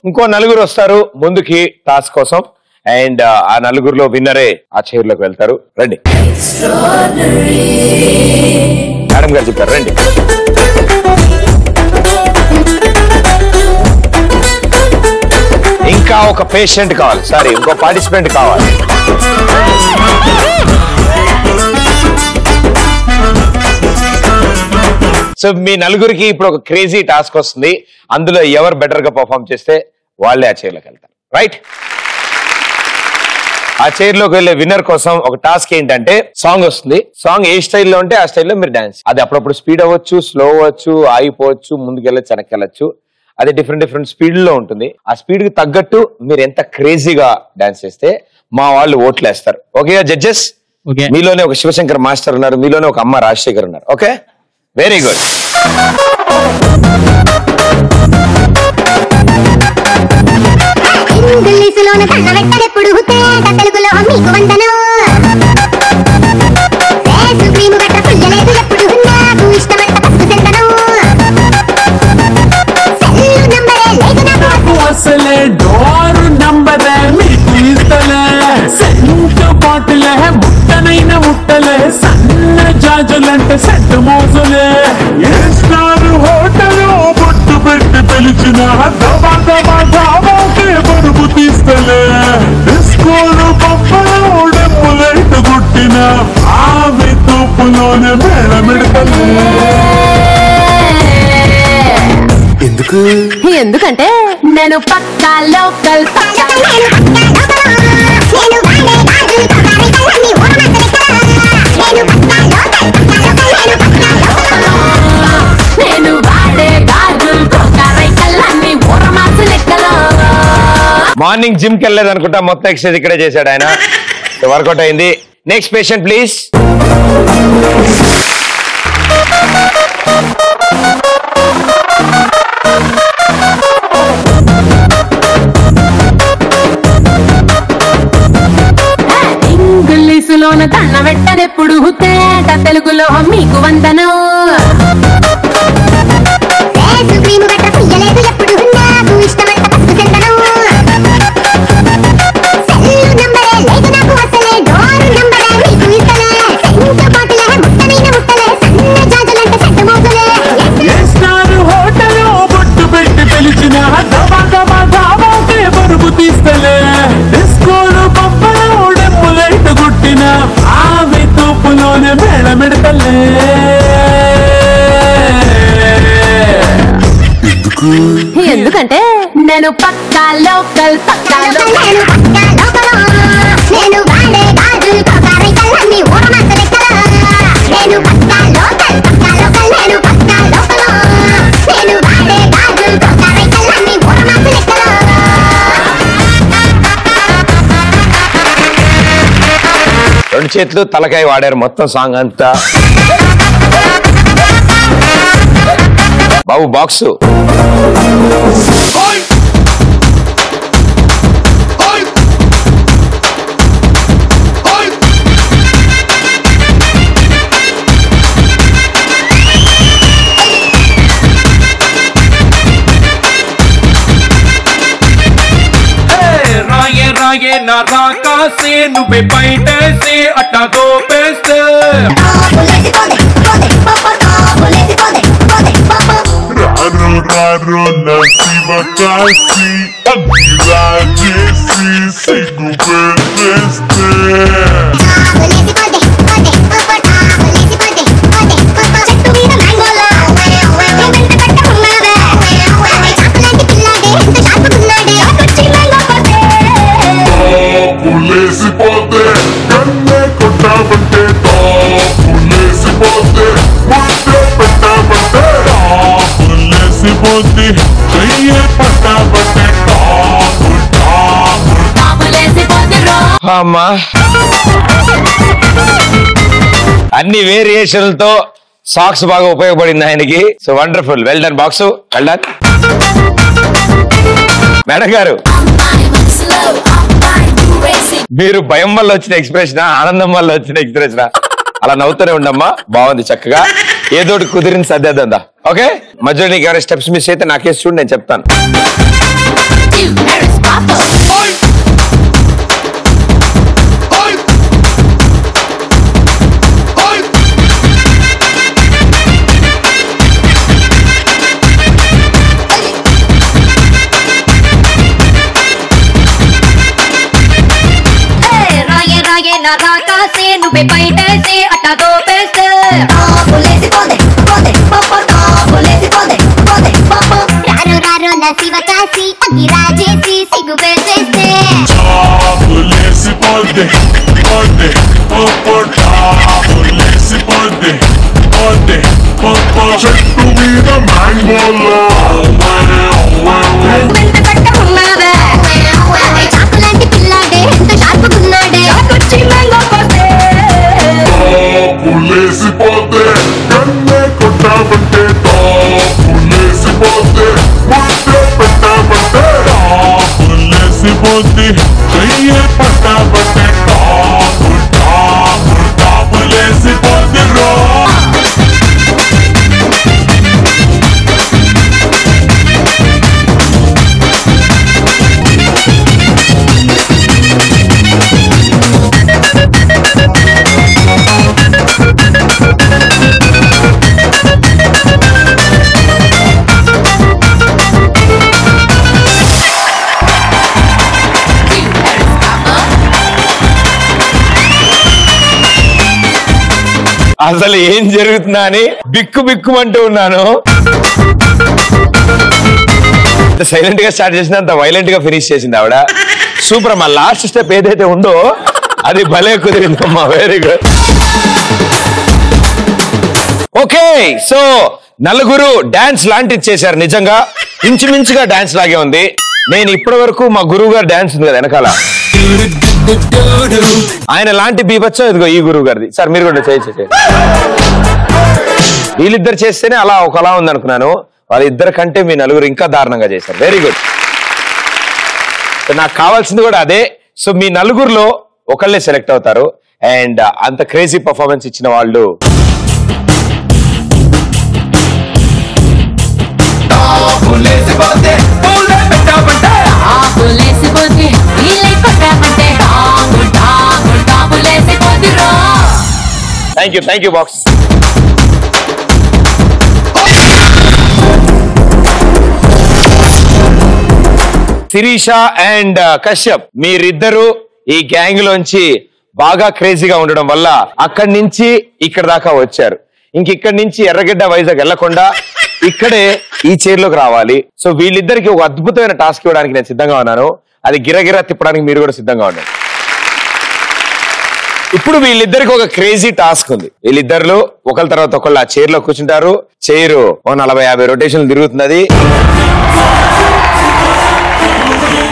ఇంకో నలుగురు వస్తారు ముందుకి టాస్క్ కోసం. అండ్ ఆ నలుగురులో విన్నరే ఆ చైర్లోకి వెళ్తారు. రండి మేడం గారు చెప్తారు. రండి. ఇంకా ఒక పేషెంట్ కావాలి, సారీ ఇంకో పార్టిసిపెంట్ కావాలి. సో మీ నలుగురికి ఇప్పుడు ఒక క్రేజీ టాస్క్ వస్తుంది. అందులో ఎవరు బెటర్ గా పర్ఫామ్ చేస్తే వాళ్ళే ఆ చైర్లోకి వెళ్తారు. రైట్? ఆ చైర్లోకి వెళ్ళే విన్నర్ కోసం ఒక టాస్క్ ఏంటంటే సాంగ్ వస్తుంది. సాంగ్ ఏ స్టైల్లో ఉంటే ఆ స్టైల్లో మీరు డాన్స్. అది అప్పుడప్పుడు స్పీడ్ అవ్వచ్చు, స్లో అవ్వచ్చు, ఆగిపోవచ్చు, ముందుకెళ్ళచ్చు, వెనక్కి అది డిఫరెంట్ స్పీడ్ లో ఉంటుంది. ఆ స్పీడ్ కి తగ్గట్టు మీరు ఎంత క్రేజీగా డాన్స్ చేస్తే మా వాళ్ళు ఓట్లు వేస్తారు. Okay judges? మీలోనే ఒక శివశంకర్ మాస్టర్ ఉన్నారు, మీలోనే ఒక అమ్మ రాజశేఖర్ ఉన్నారు. Okay, very good. అసలే డోరు నంబరే మీకు ఇస్తలే, సెంట్ బాటిలే ముట్టనైన ముట్టలే, సన్న జాజులంటే సెట్ మోజులే, ఏ స్టార్ హోటల్ బొట్టు పెట్టి పిలిచిన ధాబాకే పరుపు తీస్తలే, డిస్కోలు పప్పలో డెప్పులైట్ గుట్టిన ఆవి తూపులోనే మేళమిడతలే. ఎందుకంటే నేను పక్కా లోకల్. మార్నింగ్ జిమ్ కి వెళ్ళలేదు అనుకుంటా, మొత్తం ఎక్సర్సైజ్ ఇక్కడే చేశాడు ఆయన. వర్కౌట్ అయింది. Next patient please. ఇంగ్లీషులోన కన్న పెట్టదెప్పుడు తేట తెలుగులో మీకు వందనం. ఎందుకంటే నేను పక్కా లోకల్. రెండు చేతులు తలకాయ వాడారు మొత్తం సాంగ్ అంతా. బాబు బాక్సు. రాయే రాయే నా రాకాసే నువ్వే బయటేసి అట్టా దోపేస్తే, రారు రారు నా శివ కాశీ అగ్గి రాజేసి సిగ్గు పెట్టేస్తే, పులేసిపోతే కన్నే కొట్టామంటే, పులేసిపోతే ముద్ద పెట్టామంటే, పులేసిపోతే చెయ్యే పట్టామంటే, అమ్మా అన్ని వేరియేషన్లతో సాక్స్ బాగా ఉపయోగపడింది ఆయనకి. So wonderful, well done box, well done. Madam గారు, మీరు భయం వల్ల వచ్చిన ఎక్స్ప్రెషన్, ఆనందం వల్ల వచ్చిన ఎక్స్ప్రెషన్? అలా నవ్వుతూనే ఉండమ్మా, బాగుంది చక్కగా. ఏదోటి కుదిరింది సర్దేద్దా. ఓకే, మధ్యలో నీకు ఎవరైనా స్టెప్స్ మిస్ అయితే నాకేసి చూడు, నేను చెప్తాను. రాకాసే నువ్వే బయటేసే అట్టా దోపేస్తే టాపులేసి పోదే పోదే పప్ప టాపులేసి పోదే పోదే పప్ప రారో రారో నా శివ కాసి అగిరాజేసి సిగ్గు వేసేస్తే టాపులేసి పోదే పోదే పప్ప టాపులేసి పోదే పోదే పప్ప చెట్టు మీద మ్యాంగోలో ఎంత పట్ట ఉన్నావే చాకులాంటి పిల్లాడే ఎంత షార్పుకున్నాడే వచ్చి మ్యాంగో కోసే టాపులేసి పోదే కన్నే కొట్టాబంటే టాపులేసి పోదే ముద్దే పెట్టాబంటే టాపులేసి పోతే చెయ్యే పట్టాబంటే టాపులేసి పోతే రో అసలు ఏం జరుగుతుందా అని బిక్కు బిక్కుమంటూ ఉన్నాను. సైలెంట్ గా స్టార్ట్ చేసిన అంత వైలెంట్ గా ఫినిష్ చేసింది ఆవిడ. సూపర్ అమ్మా. లాస్ట్ స్టెప్ ఏదైతే ఉందో అది భలే కుదిరిందమ్మా. Very good. ఓకే, సో నలుగురు డాన్స్ లాంటిది చేశారు. నిజంగా ఇంచుమించుగా డాన్స్ లాగే ఉంది. నేను ఇప్పటి వరకు మా గురువు గారు డాన్స్ ఉంది కదా వెనకాల, ఆయన లాంటి బీభత్సం ఇదిగో ఈ గురువు గారిది. సార్ మీరు కూడా చేయండి. వీళ్ళిద్దరు చేస్తేనే అలా ఒకలా ఉంది అనుకున్నాను. వాళ్ళిద్దరి కంటే మీ నలుగురు ఇంకా దారుణంగా చేశారు. Very good. నాకు కావాల్సింది కూడా అదే. సో మీ నలుగురులో ఒకళ్ళే సెలెక్ట్ అవుతారు. అండ్ అంత క్రేజీ పర్ఫార్మెన్స్ ఇచ్చిన వాళ్ళు thank you box. Sirisha and Kashyap మీరిద్దరు ఈ గ్యాంగ్ లోంచి బాగా క్రేజీగా ఉండడం వల్ల అక్కడి నుంచి ఇక్కడ దాకా వచ్చారు. ఇక్కడి నుంచి ఎర్రగడ్డ వైజాగ్ వెళ్లకుండా ఇక్కడే ఈ చైర్లోకి రావాలి. సో వీళ్ళిద్దరికి ఒక అద్భుతమైన టాస్క్ ఇవ్వడానికి నేను సిద్ధంగా ఉన్నాను. అది గిరగిరా తిప్పడానికి మీరు కూడా సిద్ధంగా ఉన్నారు. ఇప్పుడు వీళ్ళిద్దరికి ఒక క్రేజీ టాస్క్ ఉంది. వీళ్ళిద్దరు ఒకళ్ళ తర్వాత ఒకళ్ళు ఆ చైర్ లో కూర్చుంటారు. చైరు 40-50 రొటేషన్లు తిరుగుతున్నది.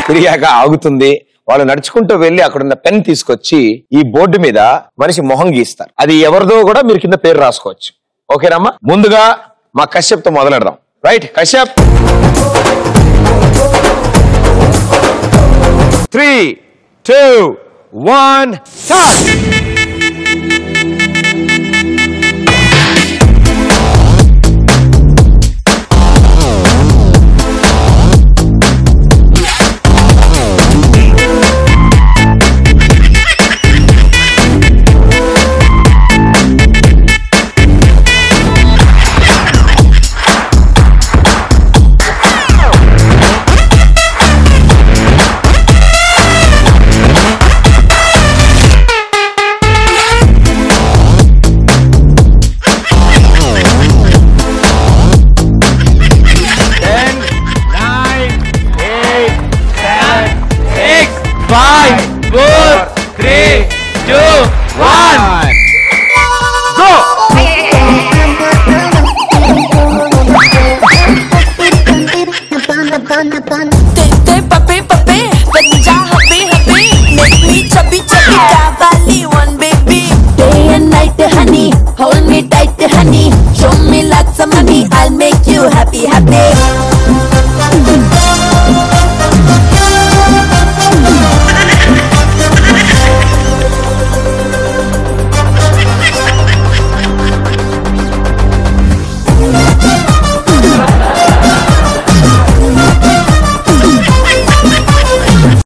తిరిగాక ఆగుతుంది. వాళ్ళు నడుచుకుంటూ వెళ్లి అక్కడున్న పెన్ తీసుకొచ్చి ఈ బోర్డు మీద మనిషి మొహం గీస్తారు. అది ఎవరిదో కూడా మీరు కింద పేరు రాసుకోవచ్చు. ఓకేనమ్మా? ముందుగా మా కశ్యప్ తో మొదలెడదాం. రైట్ కశ్యప్. 3, 2, 1 స్టార్ట్.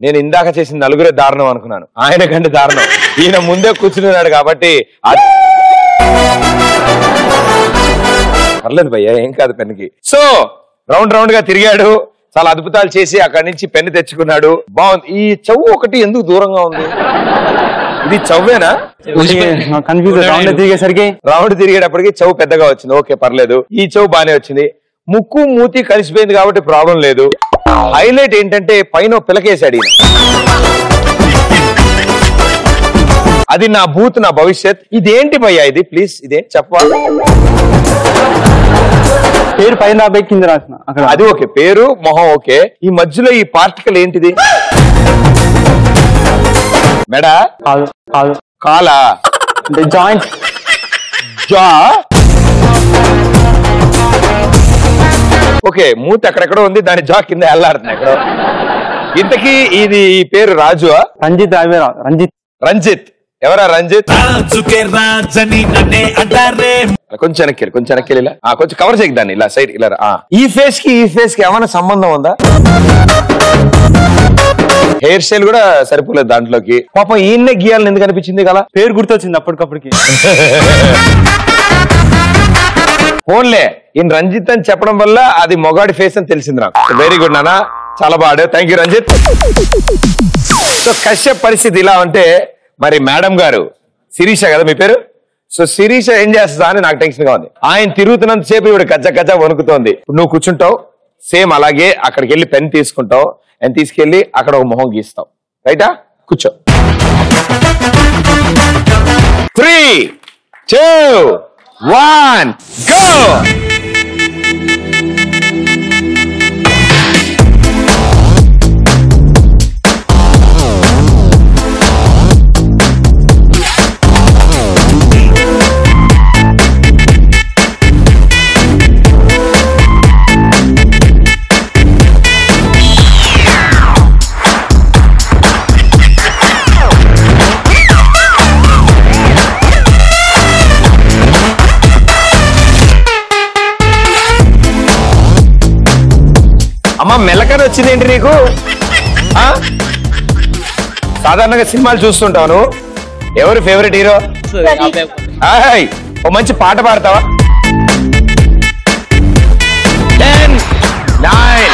నేను ఇందాక చేసిన నలుగురే దారుణం అనుకున్నాను. ఆయన కంటే దారుణం ఈయన ముందే కూర్చున్నాడు కాబట్టి పర్లేదు భయ్యా, ఏం కాదు పెన్నుకి. సో రౌండ్ గా తిరిగాడు, చాలా అద్భుతాలు చేసి అక్కడి నుంచి పెన్ను తెచ్చుకున్నాడు. బాగుంది. ఈ చెవు ఒకటి ఎందుకు దూరంగా ఉంది? ఇది చవ్వేనా? కన్ఫ్యూజ్ రౌండ్ తిరిగేటప్పటికి చెవు పెద్దగా వచ్చింది. ఓకే పర్లేదు. ఈ చెవు బానే వచ్చింది. ముక్కు మూతి కలిసిపోయింది కాబట్టి ప్రాబ్లం లేదు. హైలైట్ ఏంటంటే పైన పిలకేసాడు. అది నా భూత్, నా భవిష్యత్. ఇదేంటి భయ్యా ఇది? ప్లీజ్ ఇదే చెప్పాలి. పేరు పైన కింద రాసిన అక్కడ. అది ఓకే, పేరు మొహం ఓకే. ఈ మధ్యలో ఈ పార్టికల్ ఏంటిది? మెడా? కాలా? జాయింట్ జా. ఓకే, మూతి అక్కడెక్కడో ఉంది, దాని జా కింద వెళ్ళాడుతుంది ఎక్కడో. ఇంతకీ ఇది ఈ పేరు రాజు? రంజిత్. ఎవరా రంజిత్? కొంచెం వెనక్కి, కొంచెం వెనక్కి, ఇలా కొంచెం కవర్ చేయకు దాన్ని, ఇలా సైడ్ ఇలా. ఈ ఫేస్ కి ఏమైనా సంబంధం ఉందా? హెయిర్ స్టైల్ కూడా సరిపోలేదు దాంట్లోకి. పాపం ఈయన్నే గీయాలని ఎందుకు అనిపించింది కదా? పేరు గుర్తొచ్చింది అప్పటికప్పటికి. ఫోన్లే ఈయన రంజిత్ అని చెప్పడం వల్ల అది మొగాడి ఫేస్ అని తెలిసింది నాకు. వెరీ గుడ్ నాన్న, చాలా బాగా. Thank you Ranjith. So Kashyap పరిస్థితి ఇలా ఉంటే మరి మేడం గారు శిరీష కదా మీ పేరు? సో శిరీష ఏం చేస్తుందా అని నాకు టెన్షన్ గా ఉంది. ఆయన తిరుగుతున్నంత సేపు ఇవిడ గజ్జ గజ్జ వణుకుతోంది. నువ్వు కూర్చుంటావు, సేమ్ అలాగే అక్కడికి వెళ్ళి పెన్ తీసుకుంటావు, అని తీసుకెళ్లి అక్కడ ఒక మొహం గీస్తావు. రైటా? కూర్చో. 3, 2, 1 go. అమ్మా మెల్లకని వచ్చింది ఏంటి నీకు? సాధారణంగా సినిమాలు చూస్తుంటావు. ఎవరు ఫేవరెట్ హీరో? ఓ మంచి పాట పాడతావా? 10, 9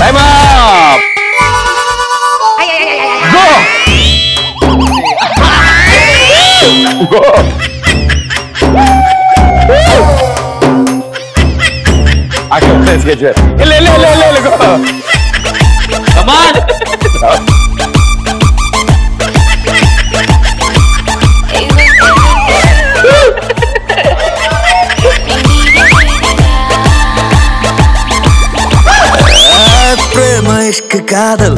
time up. Go go. Okay, let's get it. Go. Come on. ప్రేమ ఇష్క్ కాదల్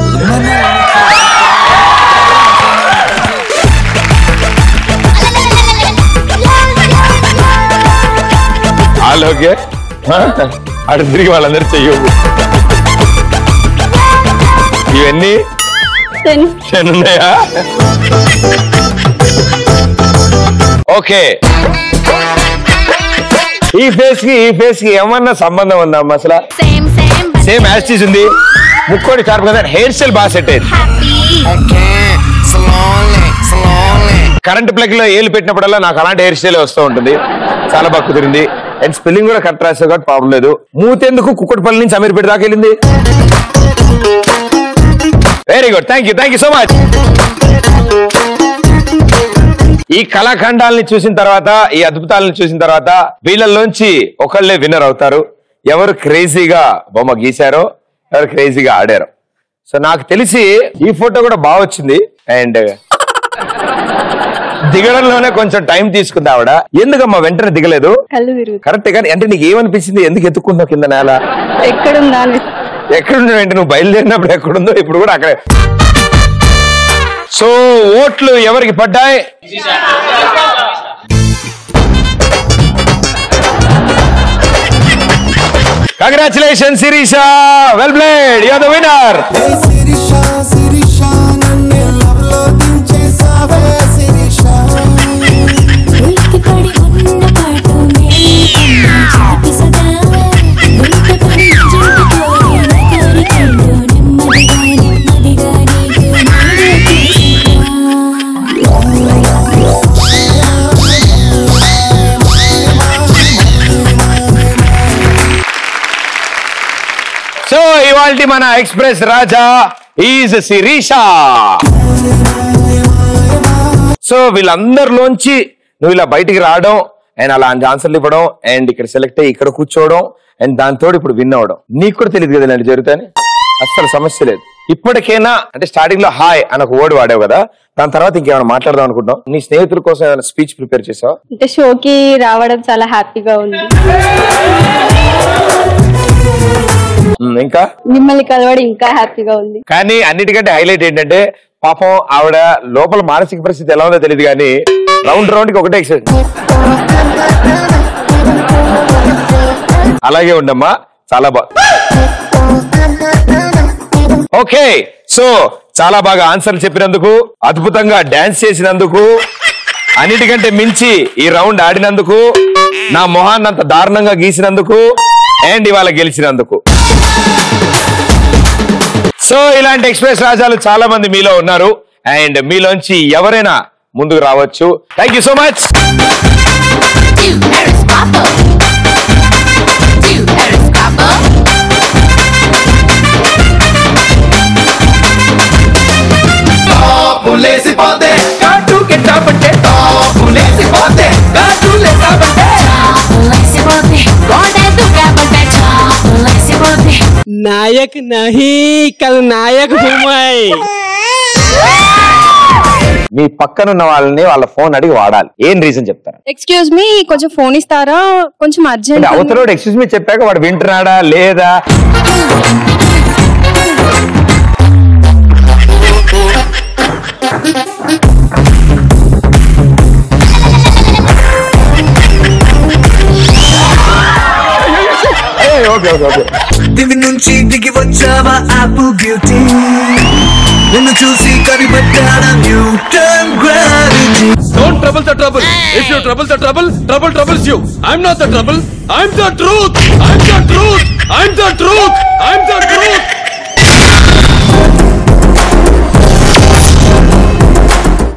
ఓకే అటు తిరిగి వాళ్ళందరూ చెయ్యవు. ఇవన్నీ 10 ఉన్నాయా? ఓకే, ఈ ఫేస్ కి ఏమన్నా సంబంధం ఉందా అమ్మ? అసలు సేమ్ యాస్టీస్ ఉంది. ముక్కోటి షార్ప్ కదా. హెయిర్ స్టైల్ బాగా సెట్ అయింది. కరెంట్ ప్లగ్ లో ఏలు పెట్టినప్పుడల్లా నాకు అలాంటి హెయిర్ స్టైల్ వస్తూ ఉంటుంది. చాలా బాగా కుదిరింది. అండ్ స్పెల్లింగ్ కూడా కరెక్ట్ రాసావు కాబట్టి ప్రాబ్లం లేదు. మూతెందుకు కుక్కటిపల్లి నుంచి అమీర్పేట దాకా వెళ్ళింది. Very good, thank you so much. ఈ కళాఖండాలని చూసిన తర్వాత, ఈ అద్భుతాలను చూసిన తర్వాత వీళ్ళల్లోంచి ఒకళ్ళే విన్నర్ అవుతారు. ఎవరు క్రేజీగా బొమ్మ గీశారో, ఎవరు క్రేజీగా ఆడారో. సో నాకు తెలిసి ఈ ఫోటో కూడా బాగా వచ్చింది. అండ్ దిగడంలోనే కొంచెం టైం తీసుకుంది ఆవిడ. ఎందుకమ్మా వెంటనే దిగలేదు? కరెక్ట్ కానీ అంటే నీకు ఏమనిపించింది? ఎందుకు ఎత్తుకుందావు కింద నేల? ఎక్కడుందో ఏంటి? నువ్వు బయలుదేరినప్పుడు ఎక్కడుందో ఇప్పుడు కూడా అక్కడే. సో ఓట్లు ఎవరికి పడ్డాయి? Congratulation Shirisha, well played, you are the winner. ఇవాల్టి మన express Raja is Shirisha. So వీళ్ళందరిలోంచి నువ్వు ఇలా బయటికి రావడం అండ్ అలా ఆన్సర్లు ఇవ్వడం అండ్ ఇక్కడ సెలెక్ట్ అయ్యి ఇక్కడ కూర్చోవడం అండ్ దాంతో ఇప్పుడు విన్ అవ్వడం నీకు కూడా తెలియదు కదా ఇలాంటి జరుగుతాయని. అస్సలు సమస్య లేదు. ఇప్పటికైనా అంటే స్టార్టింగ్ లో హాయ్ అని ఒక వర్డ్ వాడావు కదా, దాని తర్వాత ఇంకేమైనా మాట్లాడదాం అనుకుంటున్నాం. నీ స్నేహితుల కోసం ఏమైనా స్పీచ్ ప్రిపేర్ చేసావా? అంటే షోకి రావడం చాలా హ్యాపీగా ఉంది. ఇంకా మిమ్మల్ని కలవడం ఇంకా హ్యాపీగా ఉంది. కానీ అన్నిటికంటే హైలైట్ ఏంటంటే పాపం ఆవిడ లోపల మానసిక పరిస్థితి ఎలా ఉందో తెలియదు కానీ రౌండ్ కి ఒకటే ఎక్సైట్. అలాగే ఉండమ్మా, చాలా బాగా. ఓకే, సో చాలా బాగా ఆన్సర్లు చెప్పినందుకు, అద్భుతంగా డాన్స్ చేసినందుకు, అన్నిటికంటే మించి ఈ రౌండ్ ఆడినందుకు, నా మొహాన్ని అంత దారుణంగా గీసినందుకు అండ్ ఇవాళ గెలిచినందుకు. సో ఇలాంటి ఎక్స్ప్రెస్ రాజాలు చాలా మంది మీలో ఉన్నారు అండ్ మీలోంచి ఎవరైనా ముందుకు రావచ్చు. Thank you so much. नायक नहीं कल नायक हूँ मैं. మీ పక్కనున్న వాళ్ళని వాళ్ళ ఫోన్ అడిగి వాడాలి. ఏం రీజన్ చెప్తారా? ఎక్స్క్యూజ్ మీ, కొంచెం ఫోన్ ఇస్తారా, కొంచెం అర్జెంట్. అవతలోడు ఎక్స్క్యూజ్ మీ చెప్పాక వాడు వింటున్నాడా లేదా? దివి నుంచి దిగి వచ్చావా ఆపు బ్యూటీ, నిన్ను చూసి కనిపెట్టాడా Newton gravity. Don't trouble the trouble. If you trouble the trouble, trouble troubles you. I'm not the trouble. I'm the truth. I'm the truth. I'm the truth.